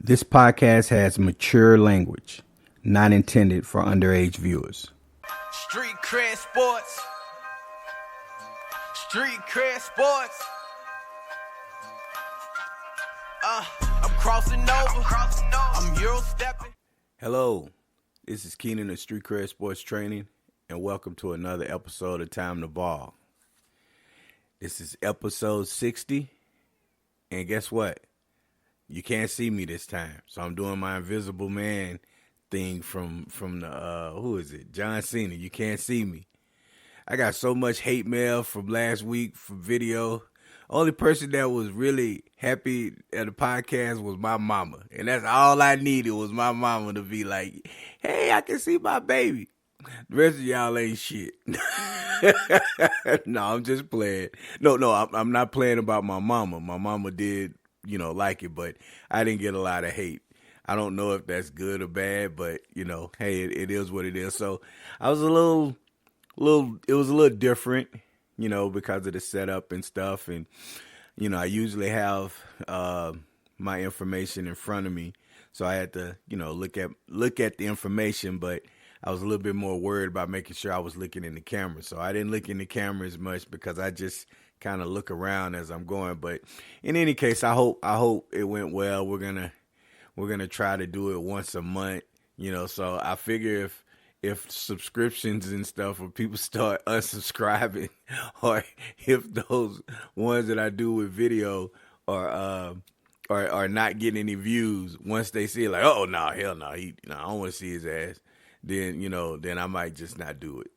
This podcast has mature language, not intended for underage viewers. Street cred sports. Street cred sports. I'm crossing over. I'm Euro stepping. Hello, this is Keenan of Street Cred Sports Training, and welcome to another episode of Time to Ball. This is episode 60, and guess what? You can't see me this time, so I'm doing my Invisible Man thing from the who is it? John Cena. You can't see me. I got so much hate mail from last week for video. Only person that was really happy at the podcast was my mama, and that's all I needed was my mama to be like, "Hey, I can see my baby." The rest of y'all ain't shit. No, I'm just playing. No, I'm not playing about my mama. My mama did, like it, but I didn't get a lot of hate. I don't know if that's good or bad, but hey, it is what it is. So I was it was a little different, because of the setup and stuff. And, I usually have my information in front of me. So I had to, look at the information, but I was a little bit more worried about making sure I was looking in the camera. So I didn't look in the camera as much because I just kind of look around as I'm going. But in any case, I hope it went well. We're gonna try to do it once a month, so I figure if subscriptions and stuff, or people start unsubscribing, or if those ones that I do with video are not getting any views, once they see it, like, oh no, hell no, I don't want to see his ass, then I might just not do it.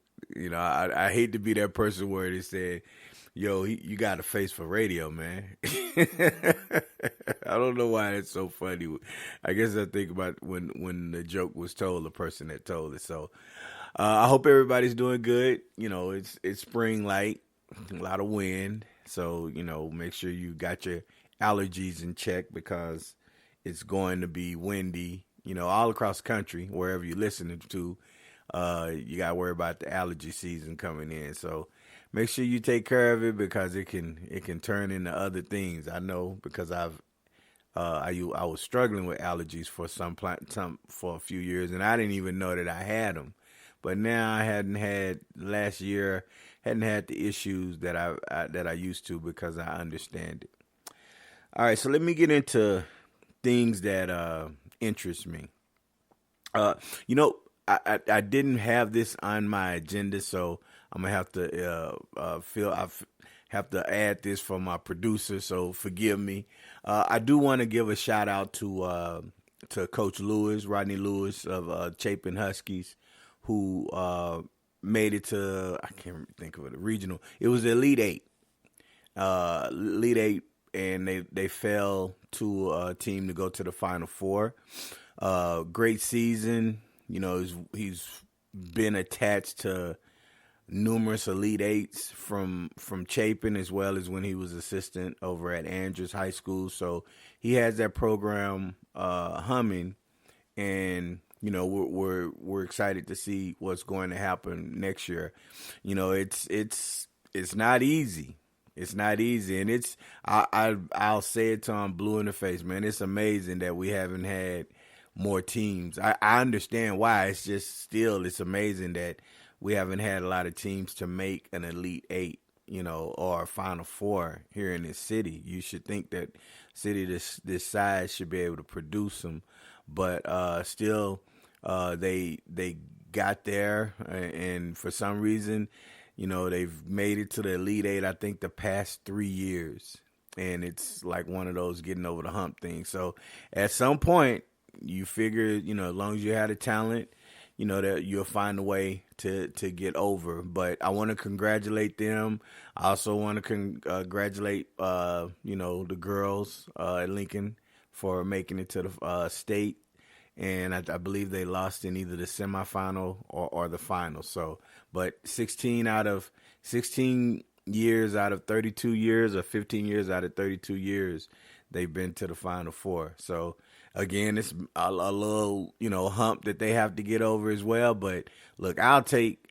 I hate to be that person where they said, yo, you got a face for radio, man. I don't know why it's so funny. I guess I think about when the joke was told, the person that told it. So I hope everybody's doing good. It's spring light, a lot of wind. So, make sure you got your allergies in check because it's going to be windy, all across the country, wherever you're listening to. You got to worry about the allergy season coming in. So make sure you take care of it because it can turn into other things. I know because I was struggling with allergies for for a few years, and I didn't even know that I had them. But now I hadn't had the issues that I used to because I understand it. All right, so let me get into things that interest me. I didn't have this on my agenda, so I'm gonna have to have to add this for my producer. So forgive me. I do want to give a shout out to Coach Lewis, Rodney Lewis of Chapin Huskies, who made it to, I can't think of it, a regional. It was the Elite Eight. And they fell to a team to go to the Final Four. Great season. He's been attached to numerous Elite Eights from Chapin, as well as when he was assistant over at Andrews High School. So he has that program humming, and we're excited to see what's going to happen next year. It's not easy. It's not easy, and I'll say it till I'm blue in the face, man. It's amazing that we haven't had more teams. I understand why. It's just still, it's amazing that we haven't had a lot of teams to make an Elite Eight, or a Final Four here in this city. You should think that city this size should be able to produce them, but still, they got there, and for some reason, they've made it to the Elite Eight, I think, the past 3 years. And it's like one of those getting over the hump things. So at some point, you figure, as long as you have the talent, that you'll find a way to get over. But I want to congratulate them. I also want to congratulate, the girls at Lincoln for making it to the state. And I believe they lost in either the semifinal or the final. So, but 16 years out of 32 years, or 15 years out of 32 years, they've been to the Final Four. So, again, it's a little, hump that they have to get over as well. But look, I'll take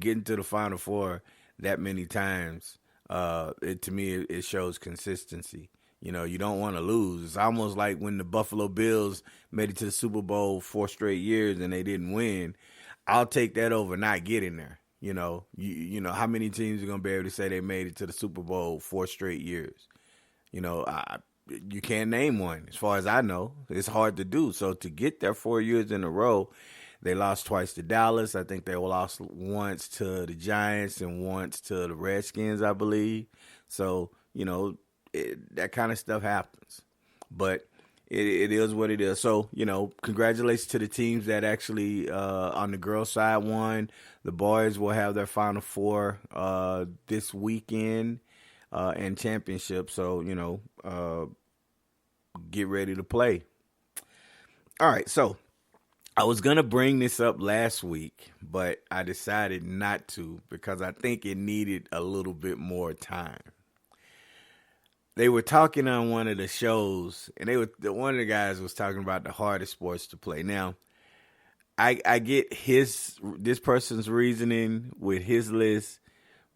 getting to the Final Four that many times. To me, it shows consistency. You don't want to lose. It's almost like when the Buffalo Bills made it to the Super Bowl 4 straight years and they didn't win. I'll take that over not getting there. You know how many teams are going to be able to say they made it to the Super Bowl 4 straight years? You can't name one. As far as I know, it's hard to do. So to get there 4 years in a row, they lost twice to Dallas. I think they lost once to the Giants and once to the Redskins, I believe. So, that kind of stuff happens. But it is what it is. So, congratulations to the teams that actually on the girls' side won. The boys will have their Final Four this weekend and championship. So, get ready to play. All right, so I was going to bring this up last week, but I decided not to because I think it needed a little bit more time. They were talking on one of the shows, and one of the guys was talking about the hardest sports to play. Now, I get this person's reasoning with his list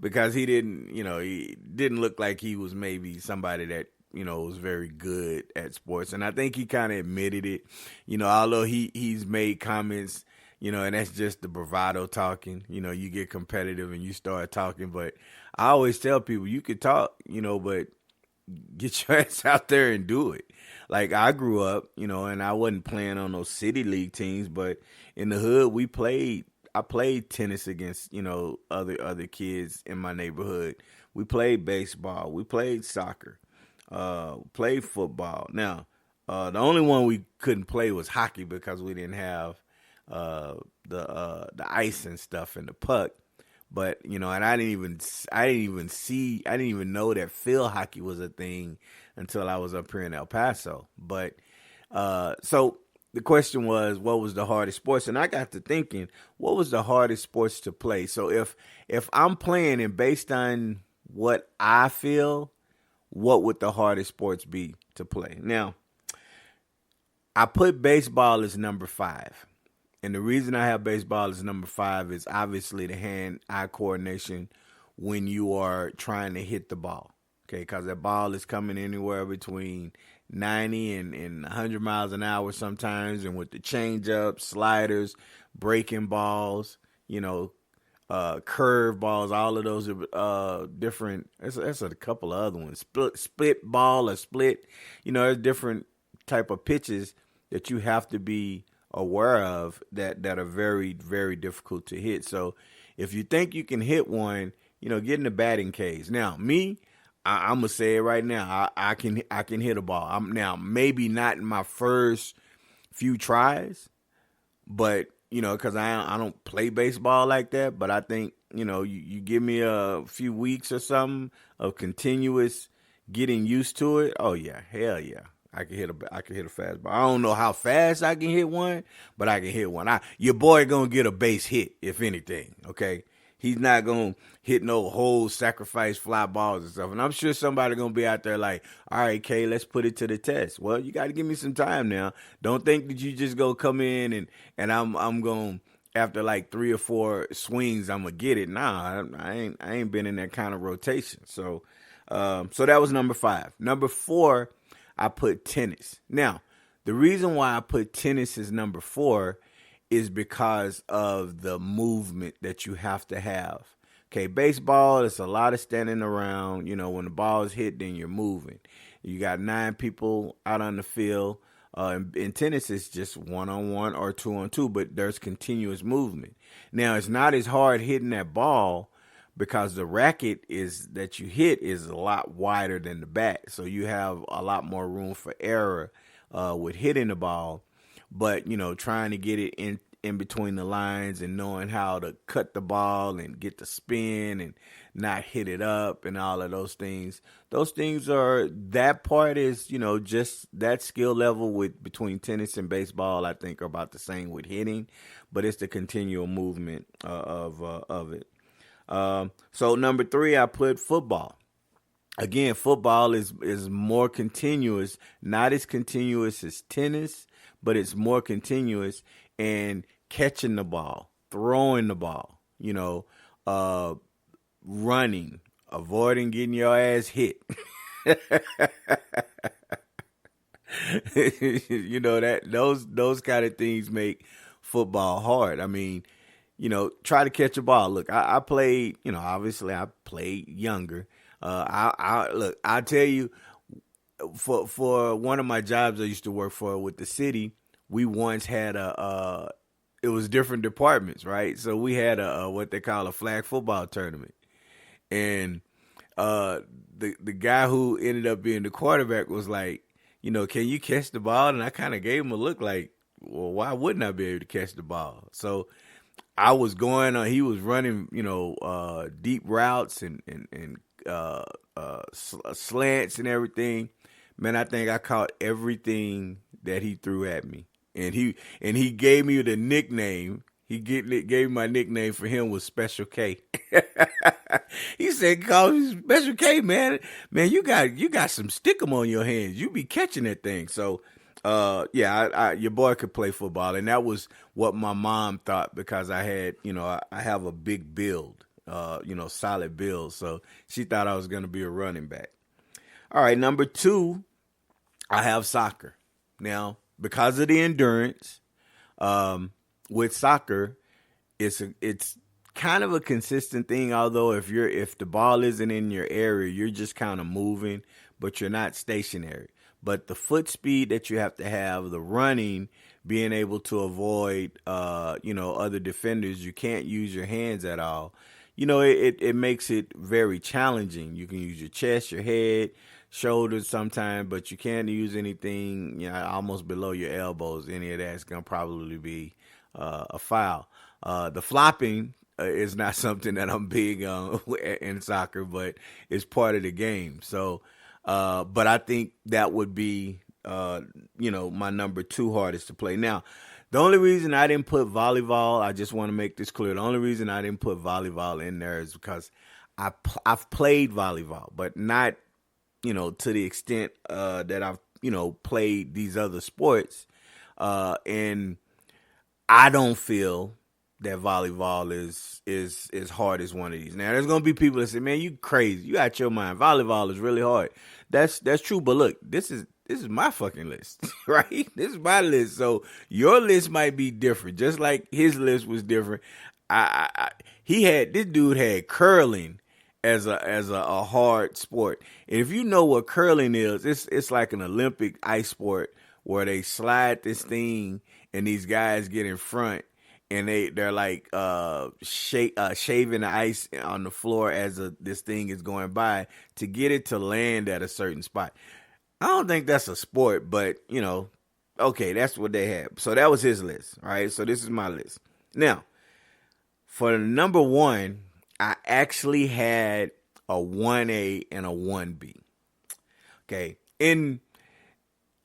because he didn't look like he was maybe somebody that was very good at sports. And I think he kind of admitted it, although he's made comments, and that's just the bravado talking. You get competitive and you start talking. But I always tell people you could talk, but get your ass out there and do it. Like I grew up, and I wasn't playing on those city league teams, but in the hood I played tennis against, other kids in my neighborhood. We played baseball. We played soccer. Played football. Now, the only one we couldn't play was hockey because we didn't have the ice and stuff and the puck. But and I didn't even know that field hockey was a thing until I was up here in El Paso. But so the question was, what was the hardest sports? And I got to thinking, what was the hardest sports to play? So if I'm playing and based on what I feel, what would the hardest sports be to play? Now, I put baseball as number 5. And the reason I have baseball as number 5 is obviously the hand-eye coordination when you are trying to hit the ball. Okay, because that ball is coming anywhere between 90 and 100 miles an hour sometimes. And with the changeups, sliders, breaking balls, curve balls, all of those are different. That's a couple of other ones. Split ball or split. There's different type of pitches that you have to be aware of that are very, very difficult to hit. So if you think you can hit one, get in the batting cage. Now, me, I'm gonna say it right now. I can hit a ball. I'm now maybe not in my first few tries, but because I don't play baseball like that. But I think you give me a few weeks or something of continuous getting used to it. Oh yeah, hell yeah. I can hit a fastball. I don't know how fast I can hit one, but I can hit one. Your boy gonna get a base hit, if anything, okay? He's not gonna hit no whole sacrifice fly balls and stuff. And I'm sure somebody gonna be out there like, all right, Kay, let's put it to the test. Well, you gotta give me some time now. Don't think that you just go come in and I'm gonna, after like 3 or 4 swings, I'm gonna get it. Nah, I ain't been in that kind of rotation. So that was number 5. Number 4, I put tennis. Now, the reason why I put tennis as number 4 is because of the movement that you have to have. Okay, baseball, it's a lot of standing around. When the ball is hit, then you're moving. You got 9 people out on the field. In tennis, it's just 1-on-1 or 2-on-2, but there's continuous movement. Now, it's not as hard hitting that ball because the racket that you hit is a lot wider than the bat. So you have a lot more room for error with hitting the ball. But, trying to get it in between the lines and knowing how to cut the ball and get the spin and not hit it up and all of those things. That part is, just that skill level between tennis and baseball, I think are about the same with hitting, but it's the continual movement of it. So number 3, I put football. Again, football is more continuous, not as continuous as tennis, but it's more continuous in catching the ball, throwing the ball, running, avoiding getting your ass hit. You know that those kind of things make football hard. I mean, try to catch a ball. Look, I played. Obviously, I played younger. I tell you, for one of my jobs I used to work for with the city, we once had it was different departments, right? So we had a what they call a flag football tournament, and the guy who ended up being the quarterback was like, can you catch the ball? And I kind of gave him a look like, well, why wouldn't I be able to catch the ball? So I was going on. He was running, deep routes and slants and everything. Man, I think I caught everything that he threw at me, and he gave me the nickname. Gave me my nickname for him was Special K. He said, "Call me Special K, man. Man, you got some stickum on your hands. You be catching that thing." So, your boy could play football, and that was what my mom thought because I had, I have a big build, solid build. So she thought I was going to be a running back. All right, number 2, I have soccer. Now, because of the endurance, with soccer, it's kind of a consistent thing. Although if the ball isn't in your area, you're just kind of moving, but you're not stationary. But the foot speed that you have to have, the running, being able to avoid, other defenders, you can't use your hands at all. It makes it very challenging. You can use your chest, your head, shoulders sometimes, but you can't use anything, almost below your elbows. Any of that's going to probably be a foul. The flopping is not something that I'm big on in soccer, but it's part of the game. So, but I think that would be, my number 2 hardest to play. Now, the only reason I didn't put volleyball, I just want to make this clear. The only reason I didn't put volleyball in there is because I've played volleyball, but not, to the extent that I've, played these other sports. And I don't feel that volleyball is as hard as one of these. Now, there's gonna be people that say, "Man, you crazy? You out your mind? Volleyball is really hard." That's true, but look, this is my fucking list, right? This is my list. So your list might be different, just like his list was different. This dude had curling as a hard sport, and if you know what curling is, it's like an Olympic ice sport where they slide this thing and these guys get in front and they're like shaving the ice on the floor as this thing is going by to get it to land at a certain spot. I don't think that's a sport, but okay, that's what they have. So that was his list. All right, so this is my list. Now, for number 1, I actually had a 1A and a 1B. Okay, if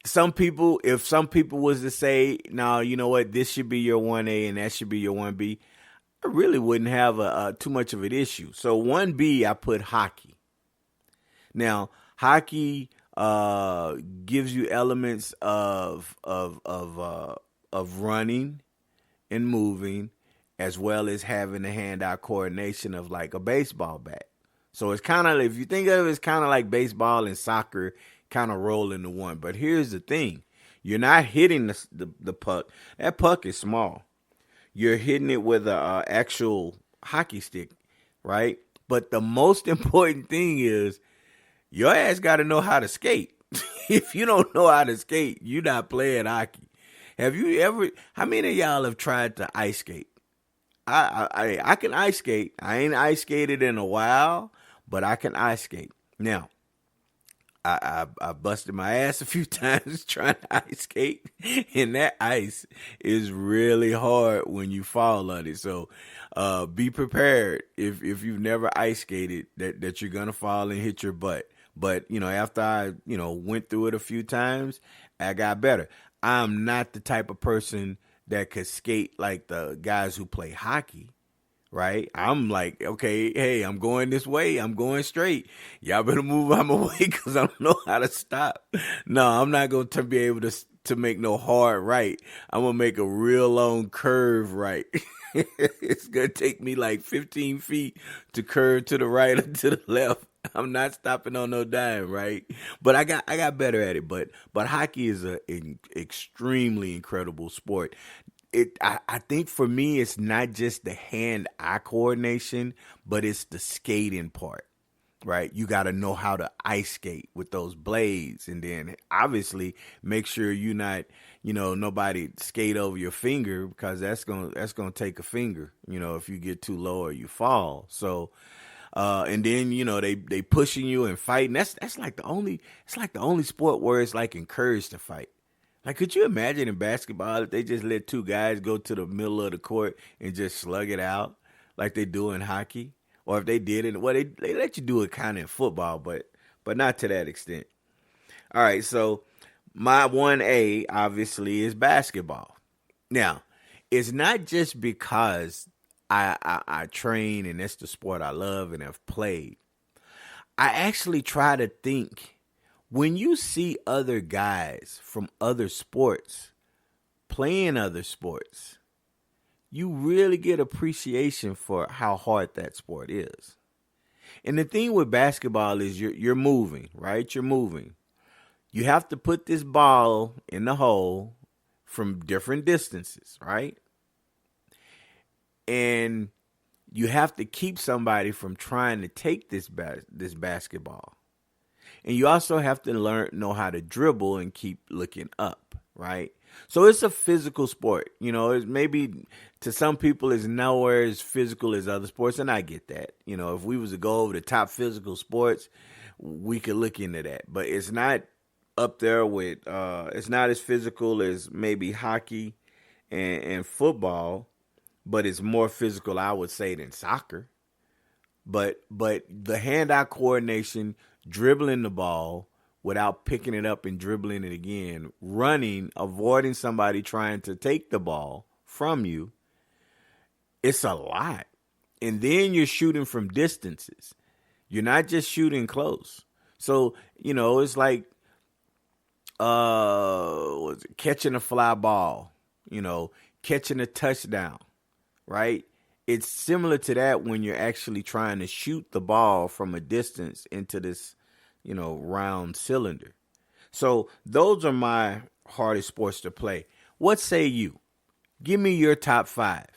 some people was to say, "No, you know what, this should be your 1A and that should be your 1B," I really wouldn't have too much of an issue. So 1B, I put hockey. Now, hockey gives you elements of running and moving, as well as having the hand-eye coordination of like a baseball bat. So it's kind of, if you think of it, it's kind of like baseball and soccer kind of roll into one. But here's the thing. You're not hitting the puck. That puck is small. You're hitting it with an actual hockey stick, right? But the most important thing is your ass got to know how to skate. If you don't know how to skate, you're not playing hockey. How many of y'all have tried to ice skate? I can ice skate. I ain't ice skated in a while, but I can ice skate. Now, I busted my ass a few times trying to ice skate, and that ice is really hard when you fall on it. So be prepared if you've never ice skated that you're gonna fall and hit your butt. But after I went through it a few times, I got better. I'm not the type of person that could skate like the guys who play hockey. Right? I'm like, okay, hey, I'm going this way. I'm going straight. Y'all better move out my way because I don't know how to stop. No, I'm not going to be able to to make no hard right. I'm gonna make a real long curve right. It's gonna take me like 15 feet to curve to the right or to the left. I'm not stopping on no dime, right? But I got better at it. But hockey is an extremely incredible sport. I think for me it's not just the hand-eye coordination, but it's the skating part. Right, you got to know how to ice skate with those blades, and then obviously make sure you not, nobody skate over your finger, because that's gonna take a finger, if you get too low or you fall. So, and then they pushing you and fighting. That's like the only sport where it's like encouraged to fight. Like, could you imagine in basketball if they just let two guys go to the middle of the court and just slug it out like they do in hockey? Or if they did it, well, they let you do it kind of in football, but not to that extent. All right, so my 1A obviously is basketball. Now, it's not just because I train and that's the sport I love and have played. I actually try to think, when you see other guys from other sports playing other sports, you really get appreciation for how hard that sport is. And the thing with basketball is you're moving, right? You're moving. You have to put this ball in the hole from different distances, right? And you have to keep somebody from trying to take this basketball. And you also have to know how to dribble and keep looking up, right? So it's a physical sport. It's maybe to some people it's nowhere as physical as other sports, and I get that. If we was to go over the top physical sports, we could look into that. But it's not up there with, it's not as physical as maybe hockey and football, but it's more physical, I would say, than soccer. But the hand-eye coordination, dribbling the ball without picking it up and dribbling it again, running, avoiding somebody trying to take the ball from you, it's a lot. And then you're shooting from distances. You're not just shooting close. So, it's like catching a fly ball, catching a touchdown, right? It's similar to that when you're actually trying to shoot the ball from a distance into this, round cylinder. So those are my hardest sports to play. What say you? Give me your top 5.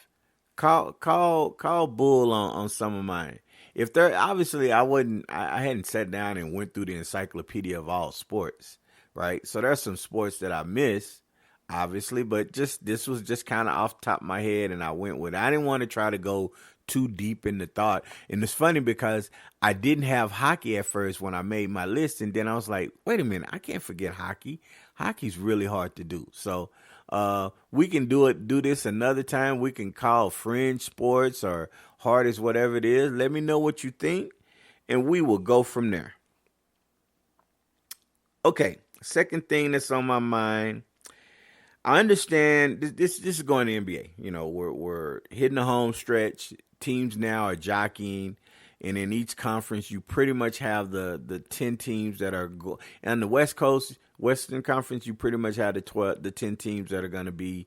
Call bull on some of mine. If they're obviously, I hadn't sat down and went through the encyclopedia of all sports, right? So there's some sports that I miss, obviously, but this was just kind of off the top of my head, and I went with it. I didn't want to try to go too deep into thought. And it's funny because I didn't have hockey at first when I made my list, and then I was like, wait a minute, I can't forget hockey. Hockey's really hard to do. So we can do this another time. We can call fringe sports or hardest, whatever it is. Let me know what you think, and we will go from there. Okay, second thing that's on my mind. I understand this is going to NBA. We're hitting the home stretch. Teams now are jockeying, and in each conference, you pretty much have the 10 teams that are on the West Coast, Western Conference. You pretty much have the 10 teams that are going to be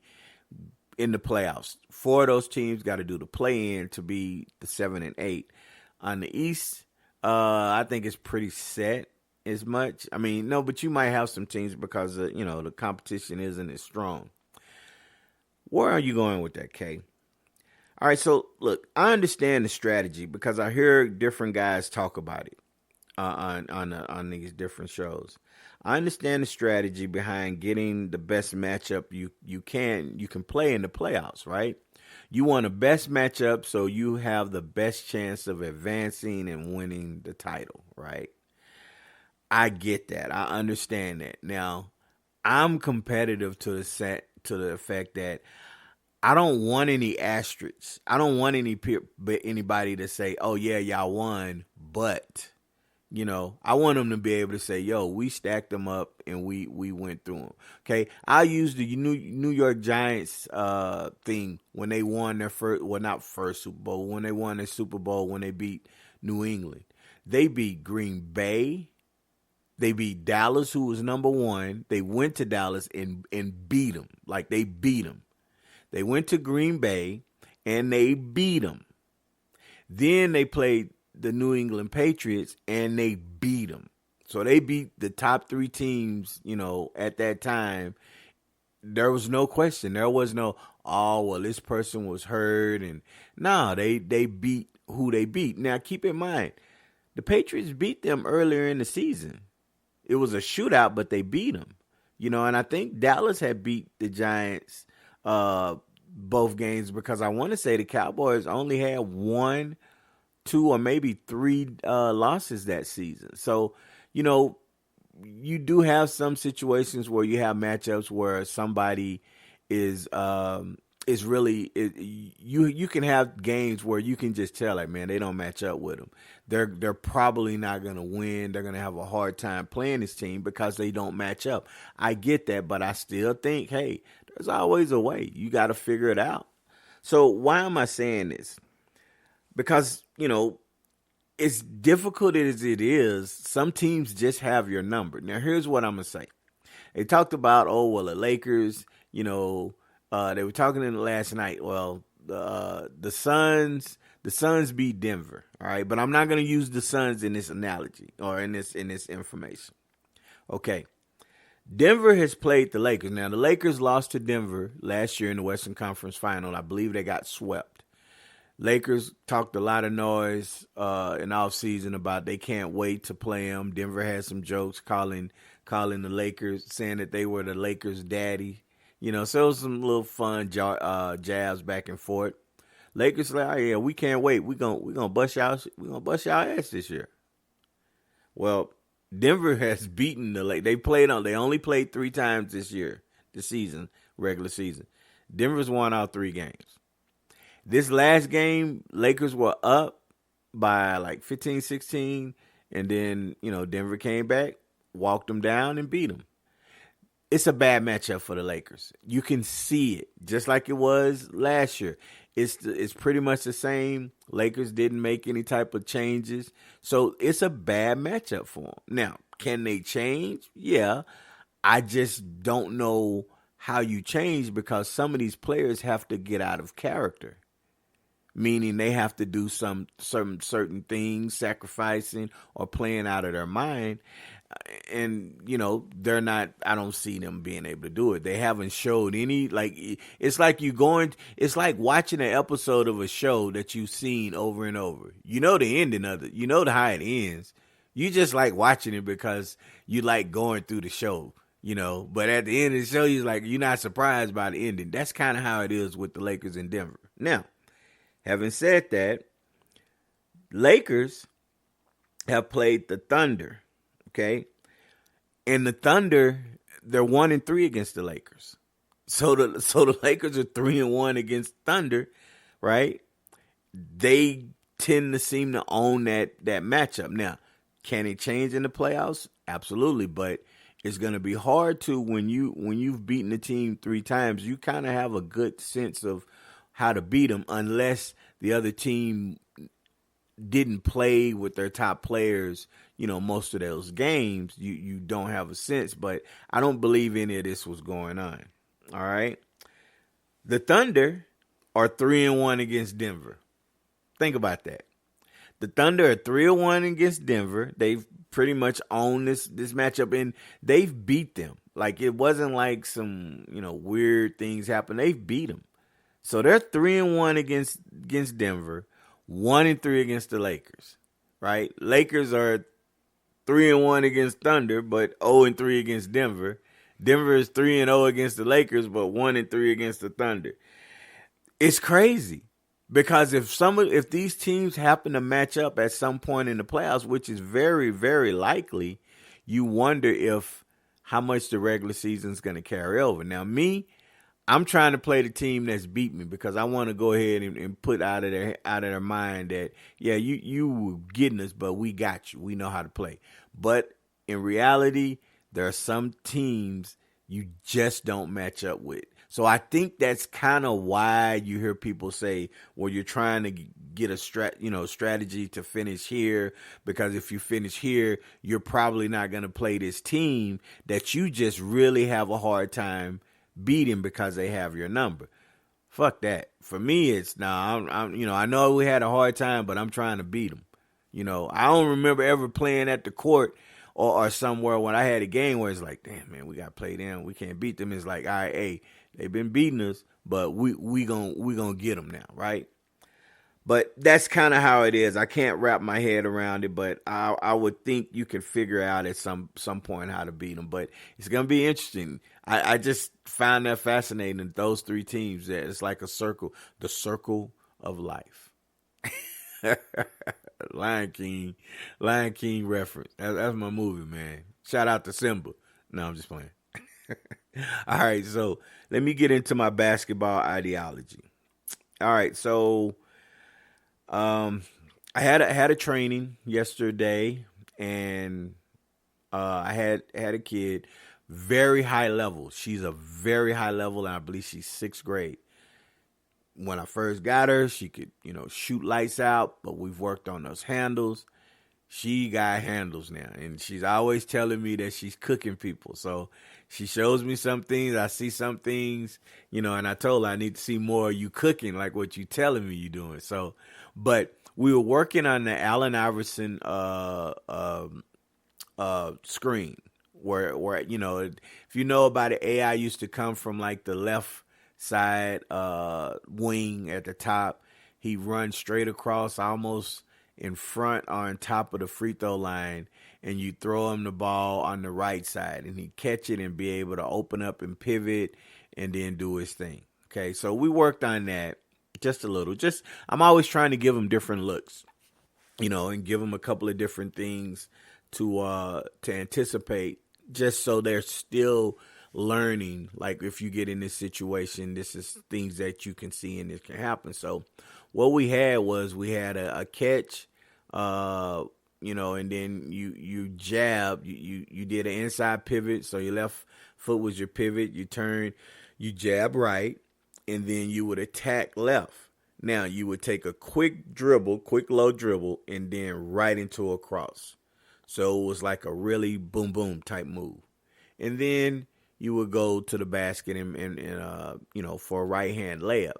in the playoffs. 4 of those teams got to do the play-in to be the 7 and 8. On the East, I think it's pretty set. As much. I mean, no, but you might have some teams because the competition isn't as strong. Where are you going with that, Kay? All right, so look, I understand the strategy because I hear different guys talk about it on these different shows. I understand the strategy behind getting the best matchup you can play in the playoffs, right? You want the best matchup so you have the best chance of advancing and winning the title, right? I get that. I understand that. Now, I'm competitive to the effect that I don't want any asterisks. I don't want anybody to say, "Oh yeah, y'all won," but I want them to be able to say, "Yo, we stacked them up and we went through them." Okay, I use the New York Giants thing when they won their not first Super Bowl, when they won their Super Bowl when they beat New England. They beat Green Bay, They beat Dallas, who was number one. They went to Dallas and beat them. Like, they beat them. They went to Green Bay, and they beat them. Then they played the New England Patriots, and they beat them. So they beat the top three teams, at that time. There was no question. There was no, this person was hurt. And no, they beat who they beat. Now, keep in mind, the Patriots beat them earlier in the season. It was a shootout, but they beat them. And I think Dallas had beat the Giants both games, because I want to say the Cowboys only had 1, 2, or maybe 3 losses that season. So, you do have some situations where you have matchups where somebody is really you can have games where you can just tell, like, man, they don't match up with them. They're probably not going to win. They're going to have a hard time playing this team because they don't match up. I get that, but I still think, hey, there's always a way. You got to figure it out. So why am I saying this? Because, as difficult as it is, some teams just have your number. Now, here's what I'm going to say. They talked about, the Lakers, they were talking in the last night. Well, the Suns beat Denver, all right? But I'm not going to use the Suns in this analogy or in this information. Okay. Denver has played the Lakers. Now, the Lakers lost to Denver last year in the Western Conference Final. I believe they got swept. Lakers talked a lot of noise in offseason about they can't wait to play them. Denver had some jokes calling the Lakers, saying that they were the Lakers' daddy. So it was some little fun jabs back and forth. Lakers like, yeah, we can't wait. We're gonna bust y'all ass this year. Well, Denver has beaten the Lakers. They only played 3 times this year, regular season. Denver's won all 3 games. This last game, Lakers were up by like 15, 16, and then, Denver came back, walked them down, and beat them. It's a bad matchup for the Lakers. You can see it, just like it was last year. It's pretty much the same. Lakers didn't make any type of changes, so it's a bad matchup for them. Now, can they change? Yeah. I just don't know how you change, because some of these players have to get out of character. Meaning they have to do some certain things, sacrificing or playing out of their mind. And, they're not, I don't see them being able to do it. They haven't showed any, it's like it's like watching an episode of a show that you've seen over and over. You know the ending of it. You know how it ends. You just like watching it because you like going through the show, But at the end of the show, you're not surprised by the ending. That's kind of how it is with the Lakers in Denver. Now, having said that, Lakers have played the Thunder, okay? And the Thunder, they're 1-3 against the Lakers. So the Lakers are 3-1 against Thunder, right? They tend to seem to own that matchup. Now, can it change in the playoffs? Absolutely, but it's going to be hard to when you've beaten the team 3 times. You kind of have a good sense of how to beat them, unless the other team didn't play with their top players, most of those games. You don't have a sense, but I don't believe any of this was going on. All right. The Thunder are 3-1 against Denver. Think about that. The Thunder are 3-1 against Denver. They've pretty much owned this matchup, and they've beat them. Like, it wasn't like some, weird things happened. They've beat them. So they're 3-1 against Denver, 1-3 against the Lakers, right? Lakers are 3-1 against Thunder, but 0-3 against Denver. Denver is 3-0 against the Lakers, but 1-3 against the Thunder. It's crazy, because if these teams happen to match up at some point in the playoffs, which is very, very likely, you wonder how much the regular season is going to carry over. Now, I'm trying to play the team that's beat me, because I want to go ahead and put out of their mind that, yeah, you were getting us, but we got you. We know how to play. But in reality, there are some teams you just don't match up with. So I think that's kind of why you hear people say, well, you're trying to get a strategy to finish here, because if you finish here, you're probably not going to play this team that you just really have a hard time beating because they have your number. Fuck that. For me, it's I know we had a hard time, but I'm trying to beat them. I don't remember ever playing at the court or somewhere when I had a game where it's like, damn, man, we got to play them. We can't beat them. It's like, all right, hey, they've been beating us, but we gonna get them now, right? But that's kind of how it is. I can't wrap my head around it, but I would think you could figure out at some point how to beat them. But it's going to be interesting. I just find that fascinating, those three teams. That it's like a circle, the circle of life. Lion King reference. That's my movie, man. Shout out to Simba. No, I'm just playing. All right, so let me get into my basketball ideology. All right, so I had a training yesterday, and I had a kid, very high level. She's a very high level, and I believe she's 6th grade. When I first got her, she could, shoot lights out, but we've worked on those handles. She got handles now, and she's always telling me that she's cooking people. So she shows me some things, I see some things, and I told her I need to see more of you cooking, like what you telling me you doing. So, but we were working on the Allen Iverson screen, where if you know about it, AI used to come from like the left side wing at the top. He runs straight across, almost in front or on top of the free throw line, and you throw him the ball on the right side, and he catch it and be able to open up and pivot and then do his thing. Okay, so we worked on that just a little. I'm always trying to give him different looks, and give them a couple of different things to anticipate, just so they're still learning. Like, if you get in this situation, this is things that you can see and this can happen. So what we had a catch, and then you jab, you did an inside pivot. So your left foot was your pivot. You turn, you jab right, and then you would attack left. Now you would take a quick low dribble, and then right into a cross. So it was like a really boom boom type move. And then you would go to the basket and for a right hand layup.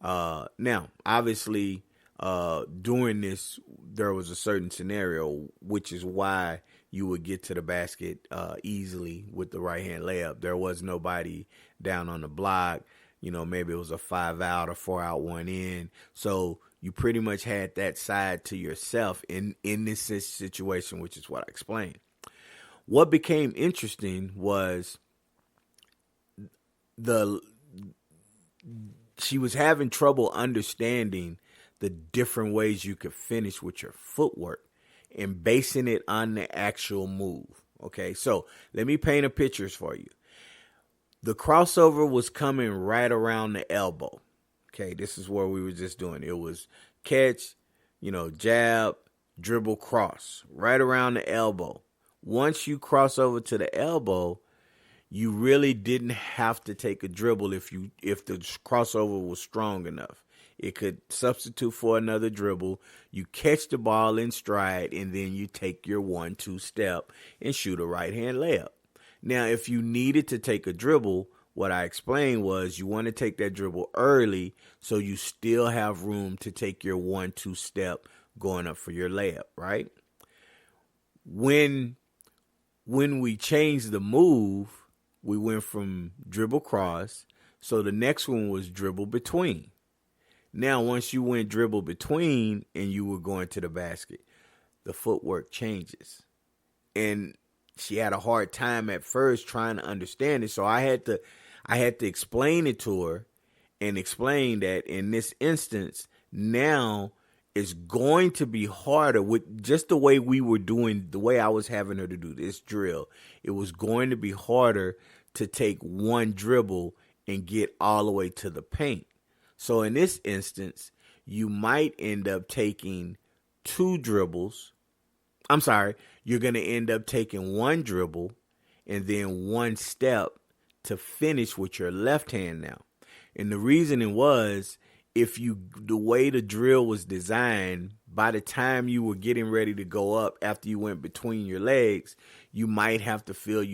Now, obviously, during this, there was a certain scenario, which is why you would get to the basket easily with the right hand layup. There was nobody down on the block. Maybe it was a 5 out or 4 out, 1 in. So you pretty much had that side to yourself in this situation, which is what I explained. What became interesting was she was having trouble understanding the different ways you could finish with your footwork and basing it on the actual move. Okay, so let me paint a picture for you. The crossover was coming right around the elbow. Okay, this is where we were just doing. It was catch, jab, dribble, cross, right around the elbow. Once you cross over to the elbow, you really didn't have to take a dribble if the crossover was strong enough. It could substitute for another dribble. You catch the ball in stride, and then you take your 1-2 step and shoot a right-hand layup. Now, if you needed to take a dribble, what I explained was you want to take that dribble early so you still have room to take your 1-2 step going up for your layup, right? When we changed the move, we went from dribble cross, so the next one was dribble between. Now, once you went dribble between and you were going to the basket, the footwork changes. And she had a hard time at first trying to understand it, so I had to explain it to her and explain that in this instance, now it's going to be harder with just the way we were doing, the way I was having her to do this drill. It was going to be harder to take one dribble and get all the way to the paint. So in this instance, you might end up taking 2 dribbles. I'm sorry, you're going to end up taking 1 dribble and then 1 step to finish with your left hand now. And the reasoning was, the way the drill was designed, by the time you were getting ready to go up after you went between your legs, you might have to feel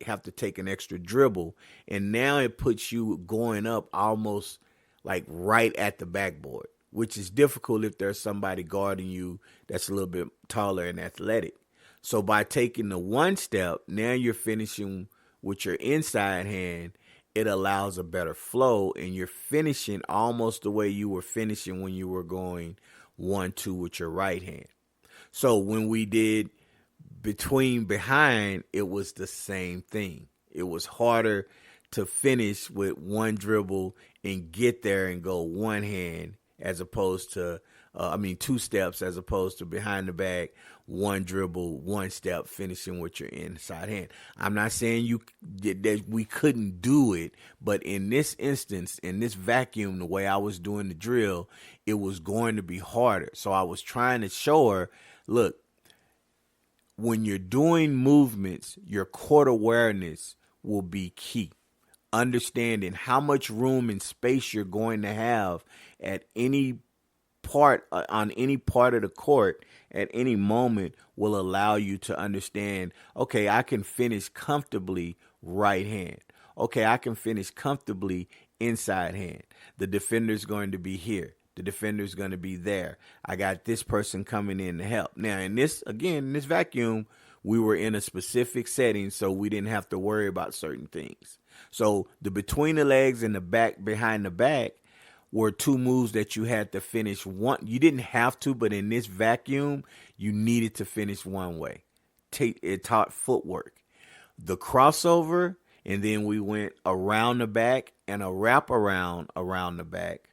have to take an extra dribble. And now it puts you going up almost like right at the backboard, which is difficult if there's somebody guarding you that's a little bit taller and athletic. So by taking the one step, now you're finishing with your inside hand. It allows a better flow, and you're finishing almost the way you were finishing when you were going 1-2 with your right hand. So when we did behind, it was the same thing. It was harder to finish with one dribble and get there and go one hand, as opposed to, 2 steps, as opposed to behind the back, one dribble, one step, finishing with your inside hand. I'm not saying that we couldn't do it, but in this instance, in this vacuum, the way I was doing the drill, it was going to be harder. So I was trying to show her, look, when you're doing movements, your court awareness will be key. Understanding how much room and space you're going to have at any part, on any part of the court at any moment, will allow you to understand, okay, I can finish comfortably right hand. Okay, I can finish comfortably inside hand. The defender's going to be here. The defender's going to be there. I got this person coming in to help. Now, in this vacuum, we were in a specific setting, so we didn't have to worry about certain things. So the between the legs and the back, behind the back, were 2 moves that you had to finish one. You didn't have to, but in this vacuum, you needed to finish one way. It taught footwork. The crossover, and then we went around the back and a wrap around the back.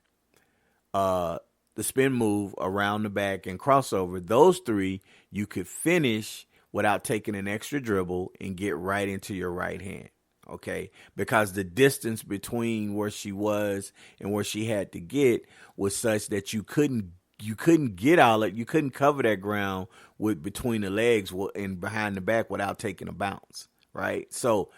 The spin move around the back and crossover. Those 3 you could finish without taking an extra dribble and get right into your right hand. Okay, because the distance between where she was and where she had to get was such that you couldn't get all it. You couldn't cover that ground with between the legs and behind the back without taking a bounce. Right. So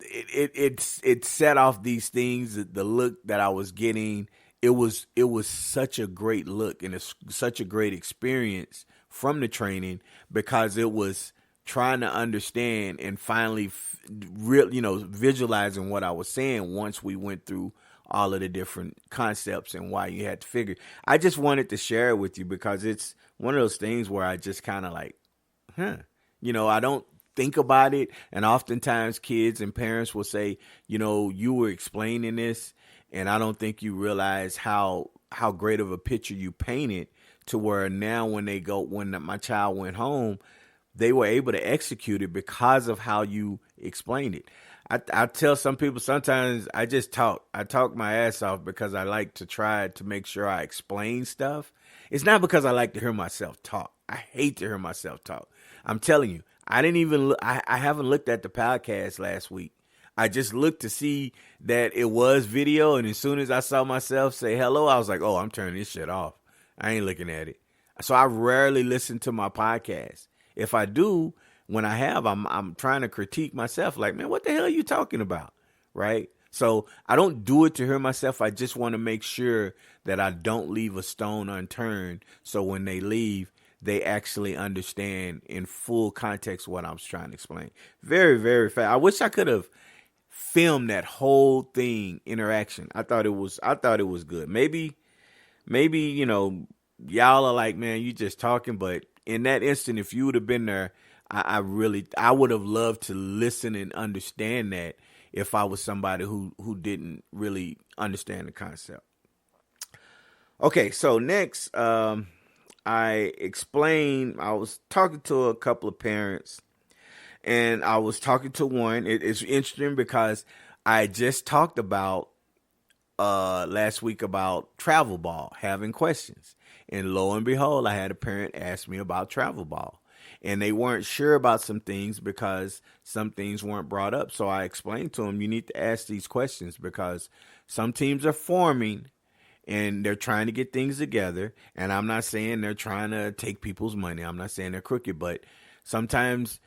it set off these things. The look that I was getting, it was such a great look and such a great experience from the training, because it was trying to understand and finally visualizing what I was saying once we went through all of the different concepts and why you had to figure. I just wanted to share it with you because it's one of those things where I just kind of like, I don't think about it. And oftentimes kids and parents will say, you were explaining this and I don't think you realize how great of a picture you painted, to where now when my child went home, they were able to execute it because of how you explained it. I tell some people sometimes I just talk. I talk my ass off because I like to try to make sure I explain stuff. It's not because I like to hear myself talk. I hate to hear myself talk. I'm telling you, I haven't looked at the podcast last week. I just looked to see that it was video, and as soon as I saw myself say hello, I was like, oh, I'm turning this shit off. I ain't looking at it. So I rarely listen to my podcast. If I do, when I have, I'm trying to critique myself like, man, what the hell are you talking about? Right? So I don't do it to hear myself. I just want to make sure that I don't leave a stone unturned. So when they leave, they actually understand in full context what I'm trying to explain. Very, very fast. I wish I could have filmed that whole thing interaction. I thought it was good. Maybe, y'all are like, man, you just talking, but in that instant, if you would have been there, I would have loved to listen and understand that if I was somebody who didn't really understand the concept. Okay, so next, I was talking to a couple of parents, and I was talking to one. It's interesting because I just talked about last week about travel ball, having questions. And lo and behold, I had a parent ask me about travel ball. And they weren't sure about some things because some things weren't brought up. So I explained to them, you need to ask these questions because some teams are forming and they're trying to get things together. And I'm not saying they're trying to take people's money. I'm not saying they're crooked, but sometimes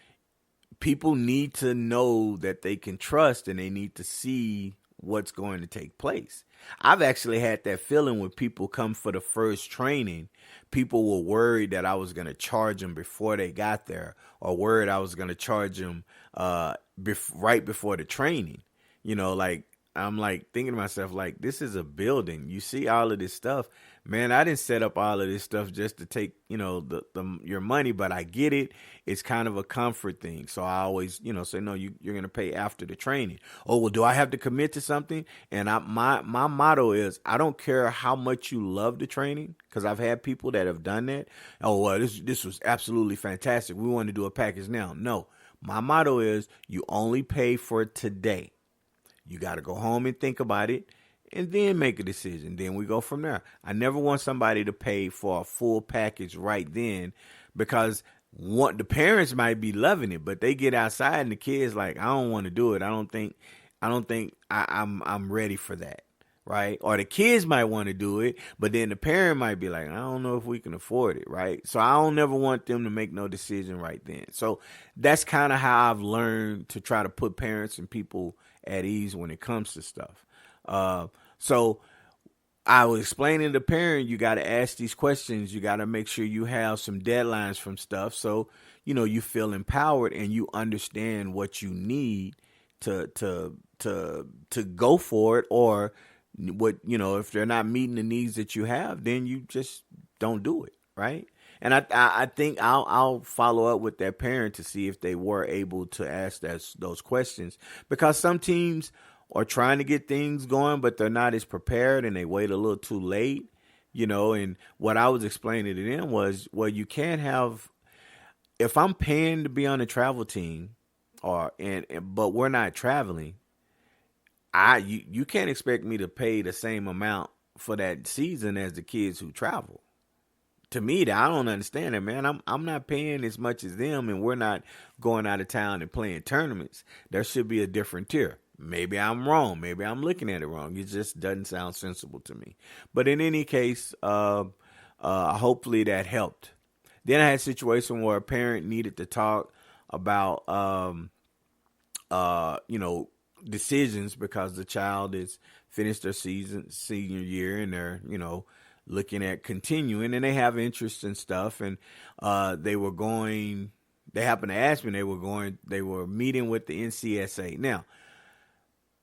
people need to know that they can trust, and they need to see what's going to take place. I've actually had that feeling when people come for the first training. People were worried that I was going to charge them before they got there, or worried I was going to charge them right before the training. Like, I'm like thinking to myself, like, this is a building. You see all of this stuff. Man, I didn't set up all of this stuff just to take, your money, but I get it. It's kind of a comfort thing. So I always, say, no, you're going to pay after the training. Oh, well, do I have to commit to something? And my motto is, I don't care how much you love the training, because I've had people that have done that. Oh, well, this was absolutely fantastic. We want to do a package now. No, my motto is, you only pay for today. You got to go home and think about it, and then make a decision. Then we go from there. I never want somebody to pay for a full package right then, because the parents might be loving it, but they get outside and the kids like, I don't want to do it. I don't think I'm ready for that, right? Or the kids might want to do it, but then the parent might be like, I don't know if we can afford it, right? So I don't never want them to make no decision right then. So that's kind of how I've learned to try to put parents and people at ease when it comes to stuff. So I was explaining to the parent, you got to ask these questions. You got to make sure you have some deadlines from stuff. So, you feel empowered and you understand what you need to go for it, or what, if they're not meeting the needs that you have, then you just don't do it. Right. And I think I'll follow up with that parent to see if they were able to ask those questions, because some teams are trying to get things going, but they're not as prepared and they wait a little too late, and what I was explaining to them was, well, you can't have, if I'm paying to be on a travel team but we're not traveling, you can't expect me to pay the same amount for that season as the kids who travel. To me, I don't understand it, man. I'm not paying as much as them, and we're not going out of town and playing tournaments. There should be a different tier. Maybe I'm wrong. Maybe I'm looking at it wrong. It just doesn't sound sensible to me. But in any case, hopefully that helped. Then I had a situation where a parent needed to talk about, decisions, because the child is finished their senior year, and they're, looking at continuing, and they have interest in stuff. And they happened to ask me, they were meeting with the NCSA. Now,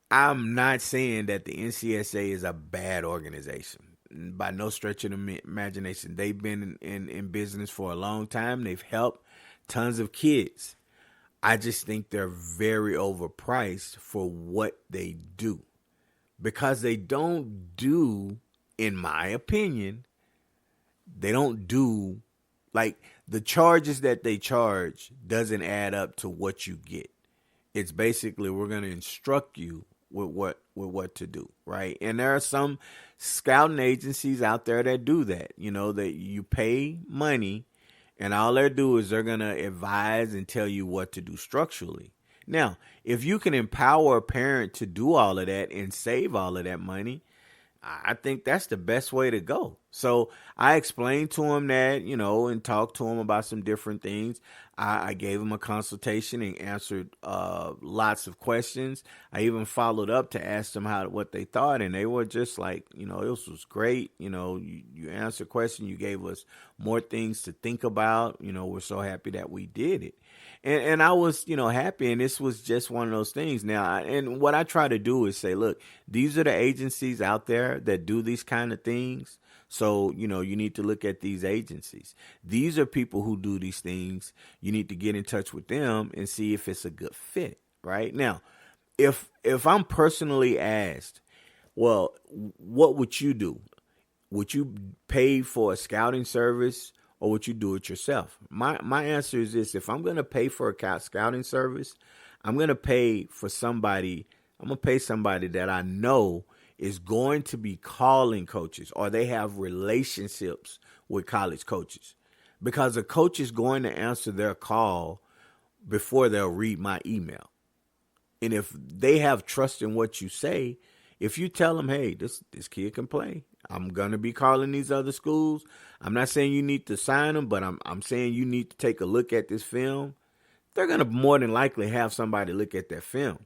I'm not saying that the NCSA is a bad organization, by no stretch of the imagination. They've been in business for a long time. They've helped tons of kids. I just think they're very overpriced for what they do, because they don't do, in my opinion, they don't do, like, the charges that they charge doesn't add up to what you get. It's basically, we're going to instruct you with what to do, right? And there are some scouting agencies out there that do that, that you pay money, and all they do is they're going to advise and tell you what to do structurally. Now, if you can empower a parent to do all of that and save all of that money, I think that's the best way to go. So I explained to him that, and talked to him about some different things. I gave him a consultation and answered lots of questions. I even followed up to ask them what they thought, and they were just like, this was great. You answered questions. You gave us more things to think about. We're so happy that we did it. And I was, happy, and this was just one of those things. Now, and what I try to do is say, look, these are the agencies out there that do these kind of things. So, you need to look at these agencies. These are people who do these things. You need to get in touch with them and see if it's a good fit, right? Now, if I'm personally asked, well, what would you do? Would you pay for a scouting service, or would you do it yourself? My answer is this: if I'm going to pay for a scouting service, I'm going to pay somebody that I know is going to be calling coaches, or they have relationships with college coaches, because a coach is going to answer their call before they'll read my email. And if they have trust in what you say, if you tell them, hey, this kid can play, I'm going to be calling these other schools. I'm not saying you need to sign them, but I'm saying you need to take a look at this film. they're going to more than likely have somebody look at that film,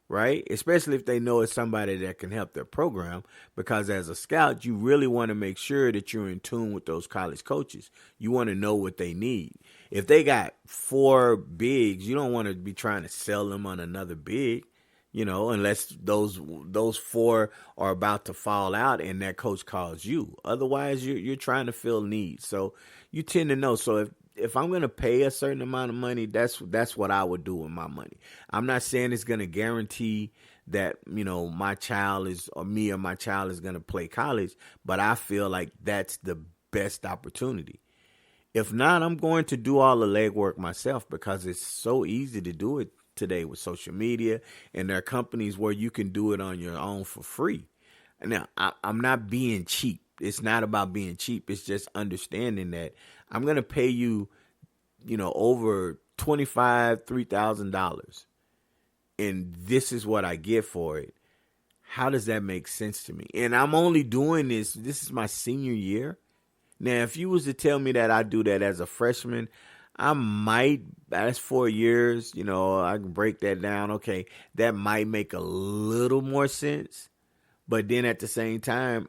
right? Especially if they know it's somebody that can help their program, because as a scout, you really want to make sure that you're in tune with those college coaches. You want to know what they need. If they got 4 bigs, you don't want to be trying to sell them on another big, unless those 4 are about to fall out and that coach calls you. Otherwise, you're trying to fill needs. So you tend to know. So if I'm going to pay a certain amount of money, that's what I would do with my money. I'm not saying it's going to guarantee that, my child is going to play college, but I feel like that's the best opportunity. If not, I'm going to do all the legwork myself, because it's so easy to do it today with social media, and there are companies where you can do it on your own for free. Now, I'm not being cheap. It's not about being cheap. It's just understanding that I'm going to pay you, over $3,000, and this is what I get for it. How does that make sense to me? And I'm only doing this is my senior year. Now, if you was to tell me that I do that as a freshman, I might, that's 4 years, I can break that down. Okay, that might make a little more sense. But then at the same time,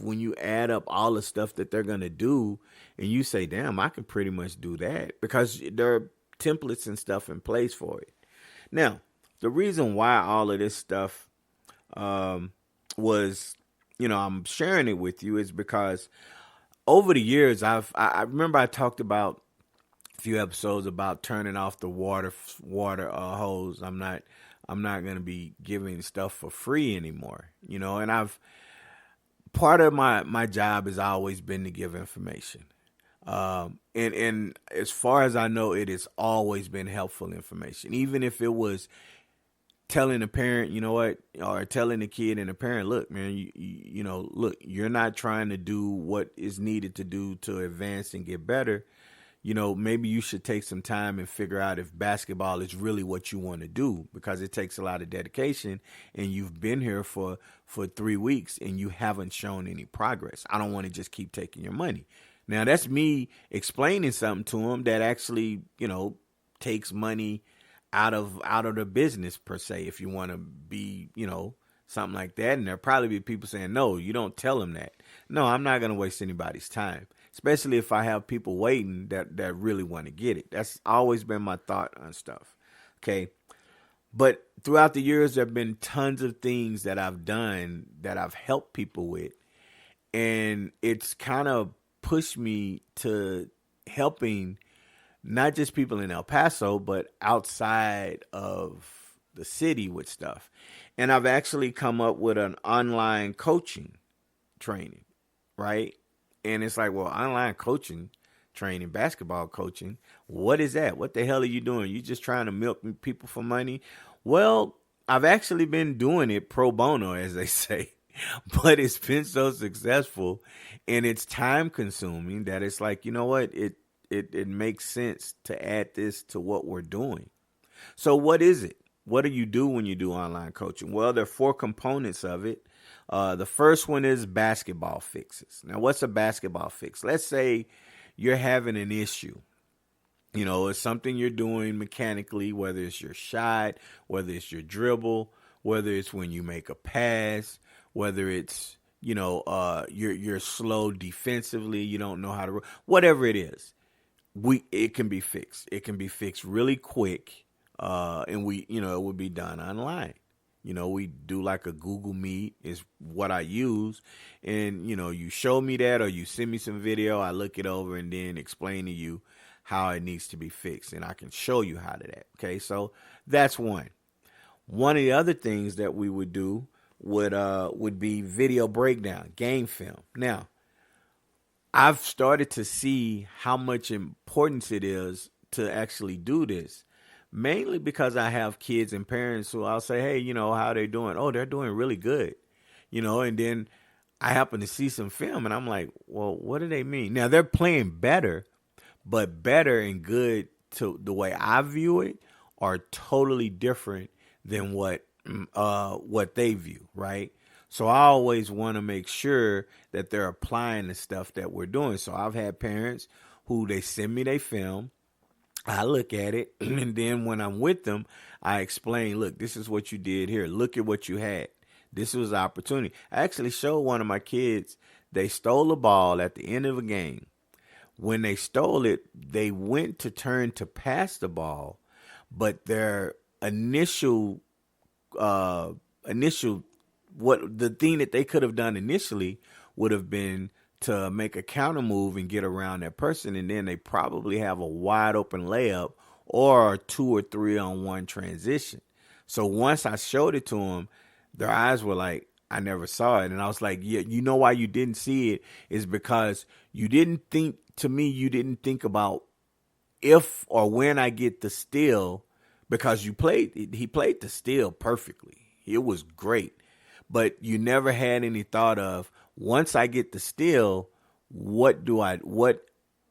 when you add up all the stuff that they're going to do, and you say, damn, I can pretty much do that, because there are templates and stuff in place for it. Now, the reason why all of this stuff was, I'm sharing it with you is because over the years, I remember I talked about a few episodes about turning off the water hose. I'm not going to be giving stuff for free anymore, and part of my job has always been to give information. And as far as I know, it has always been helpful information, even if it was telling a parent, or telling the kid and the parent, look, man, look, you're not trying to do what is needed to do to advance and get better. Maybe you should take some time and figure out if basketball is really what you want to do, because it takes a lot of dedication, and you've been here for 3 weeks and you haven't shown any progress. I don't want to just keep taking your money. Now, that's me explaining something to them that actually, takes money out of the business per se, if you want to be, something like that. And there'll probably be people saying, no, you don't tell them that. No, I'm not going to waste anybody's time, especially if I have people waiting that really want to get it. That's always been my thought on stuff. Okay. But throughout the years, there have been tons of things that I've done that I've helped people with. And it's kind of pushed me to helping not just people in El Paso, but outside of the city with stuff. And I've actually come up with an online coaching training, right? And it's like, well, online coaching training, basketball coaching, what is that? What the hell are you doing? You just trying to milk people for money? Well, I've actually been doing it pro bono, as they say, but it's been so successful and it's time consuming that it's like, you know what? It makes sense to add this to what we're doing. So what is it? What do you do when you do online coaching? Well, there are 4 components of it. The first one is basketball fixes. Now, what's a basketball fix? Let's say you're having an issue. It's something you're doing mechanically, whether it's your shot, whether it's your dribble, whether it's when you make a pass, whether it's, you're slow defensively, you don't know how to, whatever it is. It can be fixed. It can be fixed really quick, and it would be done online. We do like a Google Meet is what I use, and you show me that, or you send me some video, I look it over and then explain to you how it needs to be fixed, and I can show you how to that. Okay, so that's one. One of the other things that we would do would be video breakdown, game film. Now, I've started to see how much importance it is to actually do this, mainly because I have kids and parents who I'll say, hey, how are they doing? Oh, they're doing really good, and then I happen to see some film and I'm like, well, what do they mean? Now, they're playing better, but better and good, to the way I view it, are totally different than what they view, right? So I always want to make sure that they're applying the stuff that we're doing. So I've had parents who they send me their film. I look at it, and then when I'm with them, I explain, look, this is what you did here. Look at what you had. This was an opportunity. I actually showed one of my kids, they stole a ball at the end of a game. When they stole it, they went to turn to pass the ball, but their initial what the thing that they could have done initially would have been to make a counter move and get around that person, and then they probably have a wide open layup or a 2 or 3 on 1 transition. So once I showed it to them, their eyes were like, I never saw it. And I was like, yeah, you know why you didn't see it is because you didn't think, to me, you didn't think about if or when I get the steal, because he played the steal perfectly. It was great. But you never had any thought of, once I get the steal, what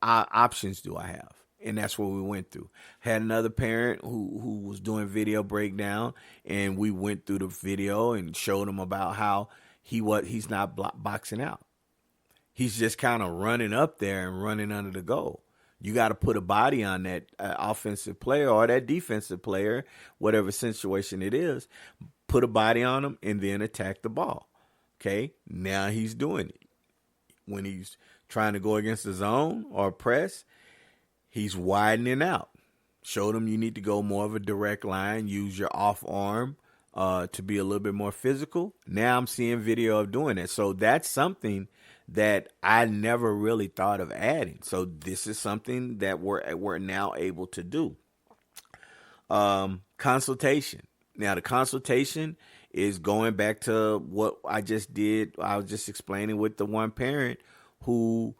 options do I have? And that's what we went through. Had another parent who was doing video breakdown, and we went through the video and showed him about how he's not boxing out. He's just kind of running up there and running under the goal. You got to put a body on that offensive player or that defensive player, whatever situation it is. Put a body on him and then attack the ball. Okay, now he's doing it. When he's trying to go against the zone or press, he's widening out. Showed him you need to go more of a direct line, use your off arm to be a little bit more physical. Now I'm seeing video of doing that. So that's something that I never really thought of adding. So this is something that we're now able to do. Consultation. Now the consultation is going back to what I just did. I was just explaining with the one parent who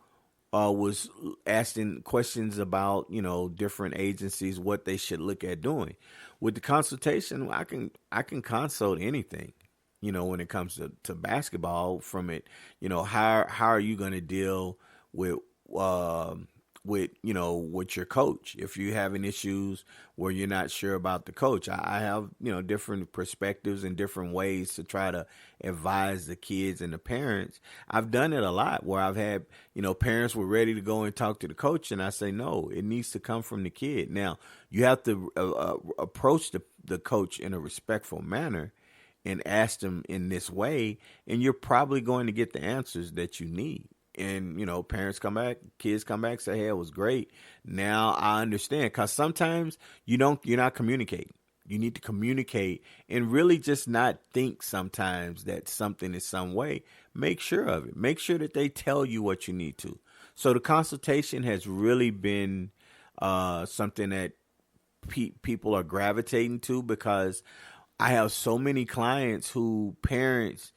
was asking questions about, different agencies, what they should look at doing. With the consultation, I can consult anything, when it comes to basketball from it. How are you going to deal with your coach if you're having issues where you're not sure about the coach. I have different perspectives and different ways to try to advise the kids and the parents. I've done it a lot where I've had parents were ready to go and talk to the coach, and I say no, it needs to come from the kid. Now you have to approach the coach in a respectful manner and ask them in this way, and you're probably going to get the answers that you need. And, parents come back, kids come back, say, hey, it was great. Now I understand. Because sometimes you're not communicating. You need to communicate and really just not think sometimes that something is some way. Make sure of it. Make sure that they tell you what you need to. So the consultation has really been something that people are gravitating to, because I have so many clients who parents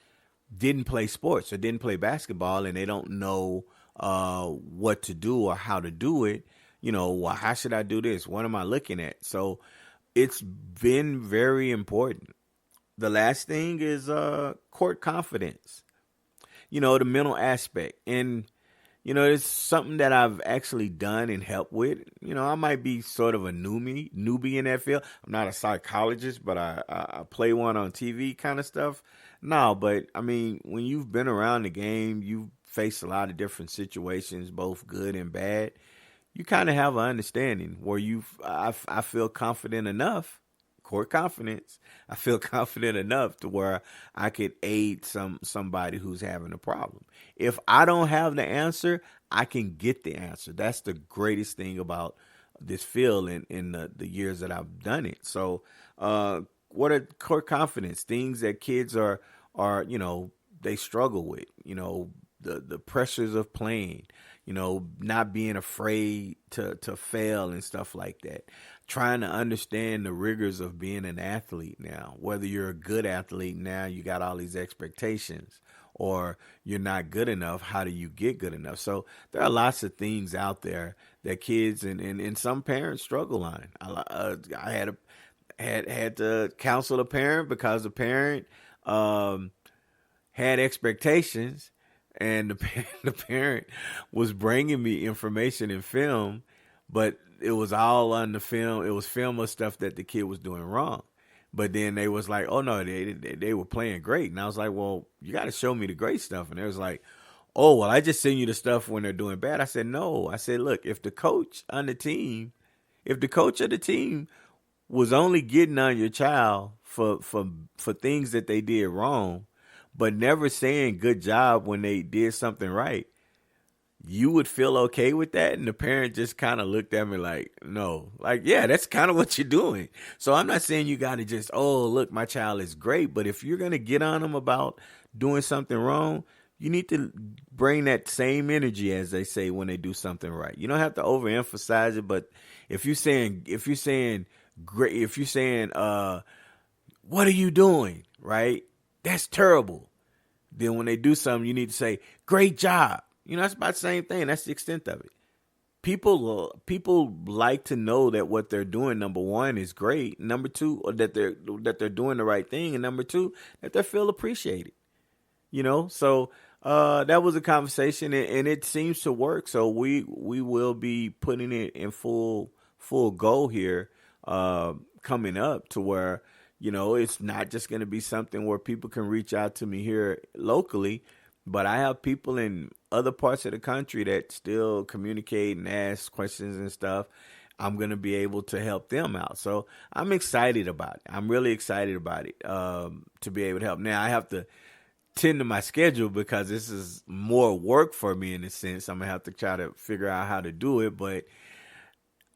didn't play sports or didn't play basketball, and they don't know what to do or how to do it. Well, how should I do this? What am I looking at? So it's been very important. The last thing is court confidence, the mental aspect. And, it's something that I've actually done and helped with. I might be sort of a newbie in that field. I'm not a psychologist, but I play one on TV kind of stuff. No, but I mean, when you've been around the game, you've faced a lot of different situations, both good and bad. You kind of have an understanding where I feel confident enough, court confidence. I feel confident enough to where I could aid somebody who's having a problem. If I don't have the answer, I can get the answer. That's the greatest thing about this field in the years that I've done it. So, what are core confidence things that kids are they struggle with, the pressures of playing, not being afraid to fail and stuff like that. Trying to understand the rigors of being an athlete now, whether you're a good athlete now, you got all these expectations, or you're not good enough. How do you get good enough? So there are lots of things out there that kids and some parents struggle on. I had to counsel a parent because the parent had expectations, and the parent was bringing me information and film, but it was all on the film. It was film of stuff that the kid was doing wrong. But then they was like, oh, no, they were playing great. And I was like, well, you got to show me the great stuff. And they was like, oh, well, I just send you the stuff when they're doing bad. I said, no. I said, look, if the coach on the team, if the coach of the team was only getting on your child for things that they did wrong, but never saying good job when they did something right, you would feel okay with that? And the parent just kind of looked at me like, no. Like, yeah, that's kind of what you're doing. So I'm not saying you got to just, oh, look, my child is great. But if you're going to get on them about doing something wrong, you need to bring that same energy, as they say, when they do something right. You don't have to overemphasize it, but if you're saying great, if you're saying, what are you doing? Right? That's terrible. Then when they do something, you need to say, great job. That's about the same thing. That's the extent of it. People like to know that what they're doing, number one, is great. Number two, or that they're doing the right thing, and number two, that they feel appreciated. So that was a conversation, and it seems to work. So we will be putting it in full go here coming up, to where it's not just going to be something where people can reach out to me here locally, but I have people in other parts of the country that still communicate and ask questions and stuff. I'm going to be able to help them out. So I'm excited about it. I'm really excited about it, to be able to help. Now I have to tend to my schedule because this is more work for me in a sense. I'm going to have to try to figure out how to do it, but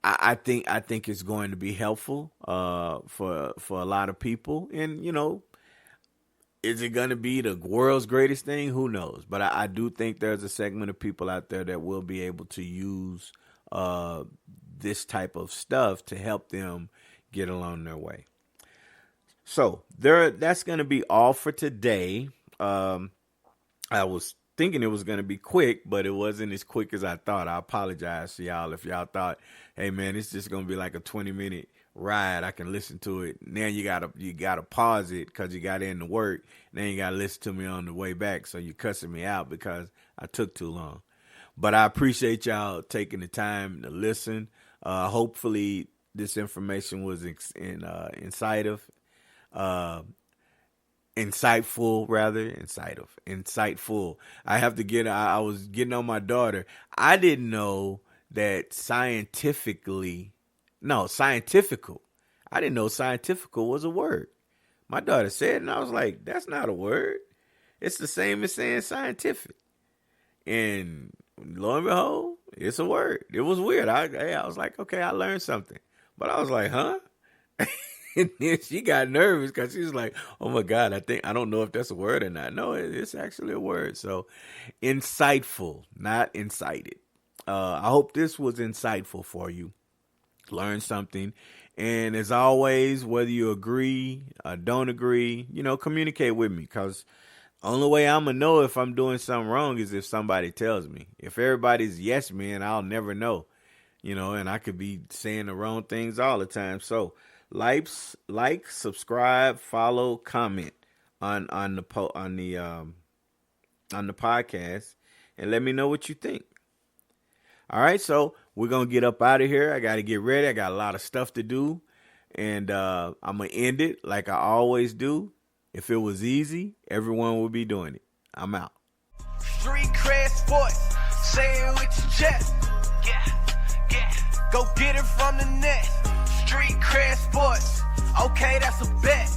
I think it's going to be helpful for a lot of people. And, is it going to be the world's greatest thing? Who knows? But I do think there's a segment of people out there that will be able to use this type of stuff to help them get along their way. So that's going to be all for today. I was thinking it was going to be quick, but it wasn't as quick as I thought. I apologize to y'all if y'all thought, hey man, it's just going to be like a 20-minute ride. I can listen to it. Now you gotta pause it because you got in to work. Then you gotta listen to me on the way back. So you're cussing me out because I took too long. But I appreciate y'all taking the time to listen. Hopefully this information was insightful. I was getting on my daughter. I didn't know that scientifical. I didn't know scientifical was a word. My daughter said it, and I was like, that's not a word. It's the same as saying scientific. And lo and behold, it's a word. It was weird. I was like, okay, I learned something. But I was like, huh? And then she got nervous because she was like, oh my God, I don't know if that's a word or not. No, it's actually a word. So insightful, not incited. I hope this was insightful for you. Learn something. And as always, whether you agree or don't agree, communicate with me, because only way I'm going to know if I'm doing something wrong is if somebody tells me. If everybody's yes man, I'll never know, and I could be saying the wrong things all the time. So like, subscribe, follow, comment on the podcast, and let me know what you think. All right, so we're going to get up out of here. I got to get ready. I got a lot of stuff to do, and I'm going to end it like I always do. If it was easy, everyone would be doing it. I'm out. Street cred sports, say it with your chest. Yeah. Go get it from the net. Street cred sports, okay, that's a bet.